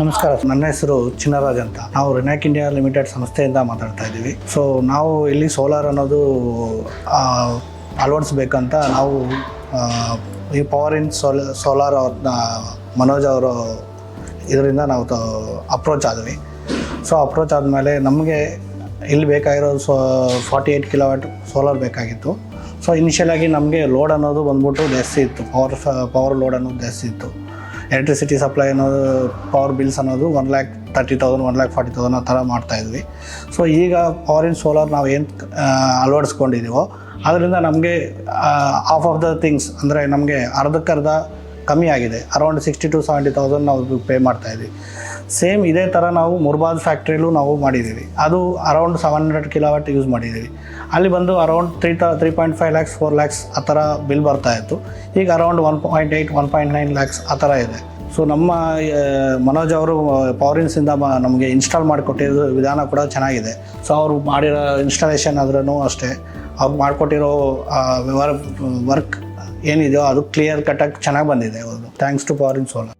ನಮಸ್ಕಾರ, ನನ್ನ ಹೆಸರು ಚಿನ್ನರಾಜ್ ಅಂತ. ನಾವು ರಿನ್ಯಾಕ್ ಇಂಡಿಯಾ ಲಿಮಿಟೆಡ್ ಸಂಸ್ಥೆಯಿಂದ ಮಾತಾಡ್ತಾ ಇದ್ದೀವಿ. ಸೊ ನಾವು ಇಲ್ಲಿ ಸೋಲಾರ್ ಅನ್ನೋದು ಅಳವಡಿಸ್ಬೇಕಂತ ನಾವು ಈ ಪವರ್ ಇನ್ ಸೋಲಾರ್ ಅವ್ರನ್ನ ಮನೋಜ್ ಅವರು ಇದರಿಂದ ನಾವು ಅಪ್ರೋಚ್ ಆದ್ವಿ. ಸೊ ಅಪ್ರೋಚ್ ಆದಮೇಲೆ ನಮಗೆ ಇಲ್ಲಿ ಬೇಕಾಗಿರೋದು 48 ಕಿಲೋವಾಟ್ ಸೋಲಾರ್ ಬೇಕಾಗಿತ್ತು. ಸೊ ಇನಿಷಿಯಲಾಗಿ ನಮಗೆ ಲೋಡ್ ಅನ್ನೋದು ಬಂದ್ಬಿಟ್ಟು ಜಾಸ್ತಿ ಇತ್ತು, ಪವರ್ ಲೋಡ್ ಅನ್ನೋದು ಜಾಸ್ತಿ ಇತ್ತು. ಎಲೆಕ್ಟ್ರಿಸಿಟಿ ಸಪ್ಲೈ ಅನ್ನೋದು ಪವರ್ ಬಿಲ್ಸ್ ಅನ್ನೋದು 1,30,000 1,40,000 ಆ ಥರ ಮಾಡ್ತಾಯಿದ್ವಿ. ಸೊ ಈಗ ಪವರ್ ಇನ್ ಸೋಲಾರ್ ನಾವು ಏನು ಅಳವಡಿಸ್ಕೊಂಡಿದ್ದೀವೋ ಅದರಿಂದ ನಮಗೆ ಆಫ್ ಆಫ್ ದ ಥಿಂಗ್ಸ್ ಅಂದರೆ ನಮಗೆ ಅರ್ಧಕ್ಕರ್ಧ ಕಮ್ಮಿ ಆಗಿದೆ. ಅರೌಂಡ್ 60,000 to 70,000 ನಾವು ಪೇ ಮಾಡ್ತಾಯಿದ್ವಿ. ಸೇಮ್ ಇದೇ ಥರ ನಾವು ಮುರ್ಬಾದ್ ಫ್ಯಾಕ್ಟ್ರಿಲೂ ನಾವು ಮಾಡಿದ್ದೀವಿ. ಅದು ಅರೌಂಡ್ 700 ಕಿಲೋವಾಟ್ ಯೂಸ್ ಮಾಡಿದ್ದೀವಿ. ಅಲ್ಲಿ ಬಂದು ಅರೌಂಡ್ 3.5 lakhs 4 lakhs ಆ ಥರ ಬಿಲ್ ಬರ್ತಾಯಿತ್ತು. ಈಗ ಅರೌಂಡ್ 1.8 1.9 lakhs ಆ ಥರ ಇದೆ. ಸೊ ನಮ್ಮ ಮನೋಜ್ ಅವರು ಪವರಿನ್ಸಿಂದ ನಮಗೆ ಇನ್ಸ್ಟಾಲ್ ಮಾಡಿಕೊಟ್ಟಿರೋ ವಿಧಾನ ಕೂಡ ಚೆನ್ನಾಗಿದೆ. ಸೊ ಅವರು ಮಾಡಿರೋ ಇನ್ಸ್ಟಾಲೇಷನ್ ಆದ್ರೂ ಅಷ್ಟೇ, ಅವ್ರು ಮಾಡಿಕೊಟ್ಟಿರೋ ವರ್ಕ್ ಏನಿದೆಯೋ ಅದು ಕ್ಲಿಯರ್ ಕಟ್ಟಾಗಿ ಚೆನ್ನಾಗಿ ಬಂದಿದೆ. Thanks to power in solar.